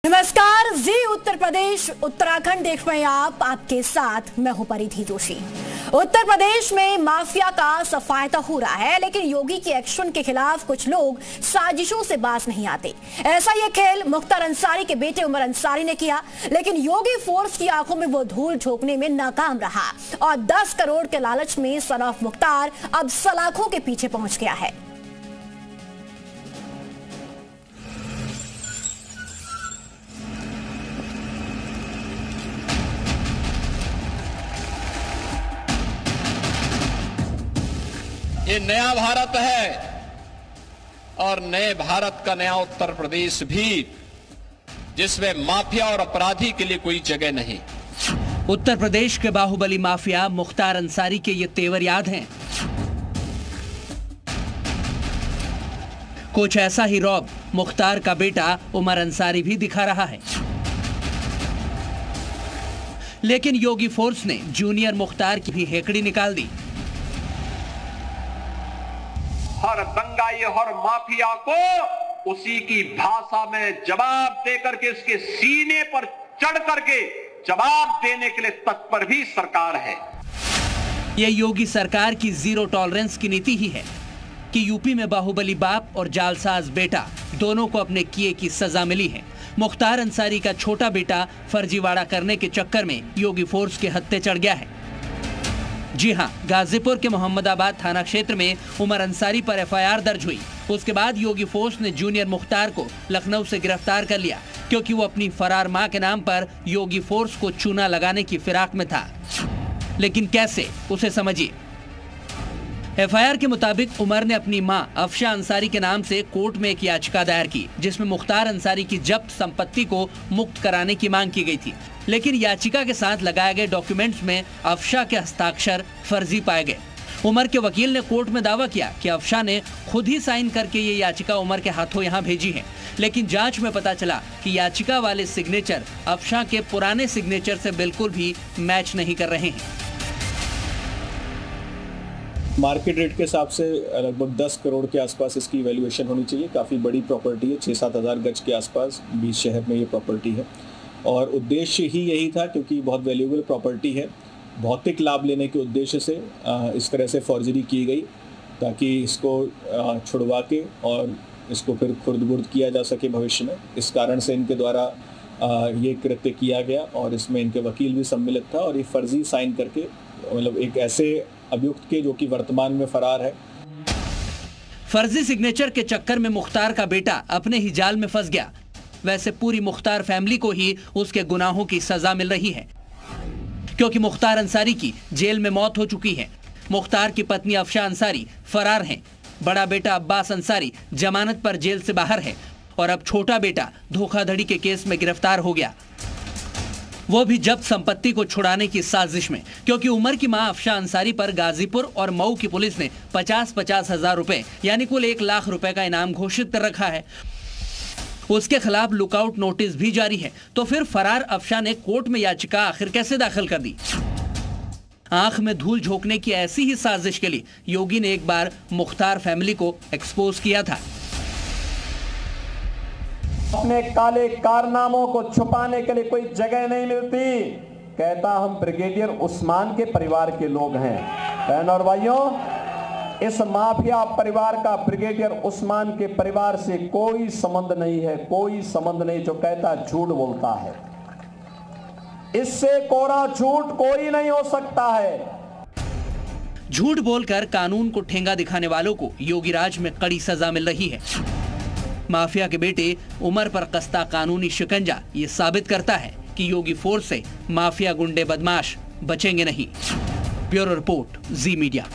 नमस्कार, जी उत्तर प्रदेश उत्तराखंड देख रहे हैं आप, आपके साथ मैं हूं परिधि जोशी। उत्तर प्रदेश में माफिया का सफाया हो रहा है, लेकिन योगी की एक्शन के खिलाफ कुछ लोग साजिशों से बाज नहीं आते। ऐसा ये खेल मुख्तार अंसारी के बेटे उमर अंसारी ने किया, लेकिन योगी फोर्स की आंखों में वो धूल झोंकने में नाकाम रहा और 10 करोड़ के लालच में सन ऑफ मुख्तार अब सलाखों के पीछे पहुंच गया है। ये नया भारत है और नए भारत का नया उत्तर प्रदेश भी, जिसमें माफिया और अपराधी के लिए कोई जगह नहीं। उत्तर प्रदेश के बाहुबली माफिया मुख्तार अंसारी के ये तेवर याद हैं। कुछ ऐसा ही रौब मुख्तार का बेटा उमर अंसारी भी दिखा रहा है, लेकिन योगी फोर्स ने जूनियर मुख्तार की भी हेकड़ी निकाल दी। हर दंगाई हर माफिया को उसी की भाषा में जवाब देकर के उसके सीने पर चढ़ करके जवाब देने के लिए तत्पर भी सरकार है। यह योगी सरकार की जीरो टॉलरेंस की नीति ही है कि यूपी में बाहुबली बाप और जालसाज बेटा दोनों को अपने किए की सजा मिली है। मुख्तार अंसारी का छोटा बेटा फर्जीवाड़ा करने के चक्कर में योगी फोर्स के हत्थे चढ़ गया है। जी हां, गाजीपुर के मोहम्मदाबाद थाना क्षेत्र में उमर अंसारी पर एफआईआर दर्ज हुई। उसके बाद योगी फोर्स ने जूनियर मुख्तार को लखनऊ से गिरफ्तार कर लिया, क्योंकि वो अपनी फरार मां के नाम पर योगी फोर्स को चूना लगाने की फिराक में था। लेकिन कैसे, उसे समझिए। एफआईआर के मुताबिक उमर ने अपनी मां अफशा अंसारी के नाम से कोर्ट में एक याचिका दायर की, जिसमें मुख्तार अंसारी की जब्त संपत्ति को मुक्त कराने की मांग की गई थी। लेकिन याचिका के साथ लगाए गए डॉक्यूमेंट्स में अफशा के हस्ताक्षर फर्जी पाए गए। उमर के वकील ने कोर्ट में दावा किया कि अफशा ने खुद ही साइन करके ये याचिका उमर के हाथों यहां भेजी है, लेकिन जांच में पता चला कि याचिका वाले सिग्नेचर अफशा के पुराने सिग्नेचर से बिल्कुल भी मैच नहीं कर रहे हैं। मार्केट रेट के हिसाब से लगभग 10 करोड़ के आसपास इसकी वैल्यूएशन होनी चाहिए। काफ़ी बड़ी प्रॉपर्टी है, 6-7 हज़ार गज के आसपास बीच शहर में ये प्रॉपर्टी है और उद्देश्य ही यही था, क्योंकि बहुत वैल्यूएबल प्रॉपर्टी है। भौतिक लाभ लेने के उद्देश्य से इस तरह से फॉर्जरी की गई, ताकि इसको छुड़वा के और इसको फिर खुर्द-बुर्द किया जा सके भविष्य में। इस कारण से इनके द्वारा ये कृत्य किया गया और इसमें इनके वकील भी सम्मिलित था और ये फर्जी साइन करके, मतलब एक ऐसे अभियुक्त के जो कि वर्तमान में फरार है। फर्जी सिग्नेचर के चक्कर में मुख्तार का बेटा अपने ही जाल में फंस गया। वैसे पूरी मुख्तार फैमिली को ही उसके गुनाहों की सजा मिल रही है, क्योंकि मुख्तार अंसारी की जेल में मौत हो चुकी है। मुख्तार की पत्नी अफशा अंसारी फरार हैं। बड़ा बेटा अब्बास अंसारी जमानत पर जेल से बाहर है और अब छोटा बेटा धोखाधड़ी के केस में गिरफ्तार हो गया, वो भी जब्त संपत्ति को छुड़ाने की साजिश में, क्योंकि उमर की मां अफशा अंसारी पर गाजीपुर और मऊ की पुलिस ने 50-50 हजार रुपए यानी कुल 1 लाख रुपए का इनाम घोषित कर रखा है। उसके खिलाफ लुकआउट नोटिस भी जारी है। तो फिर फरार अफशा ने कोर्ट में याचिका आखिर कैसे दाखिल कर दी? आंख में धूल झोंकने की ऐसी ही साजिश के लिए योगी ने एक बार मुख्तार फैमिली को एक्सपोज किया था। अपने काले कारनामों को छुपाने के लिए कोई जगह नहीं मिलती। कहता हम ब्रिगेडियर उस्मान के परिवार के लोग हैं। बहन और भाइयों, इस माफिया परिवार का ब्रिगेडियर उस्मान के परिवार से कोई संबंध नहीं है, कोई संबंध नहीं। जो कहता झूठ बोलता है, इससे कोरा झूठ कोई नहीं हो सकता है। झूठ बोलकर कानून को ठेंगा दिखाने वालों को योगी राज में कड़ी सजा मिल रही है। माफिया के बेटे उमर पर कसता कानूनी शिकंजा ये साबित करता है कि योगी फोर्स से माफिया गुंडे बदमाश बचेंगे नहीं। ब्यूरो रिपोर्ट, जी मीडिया।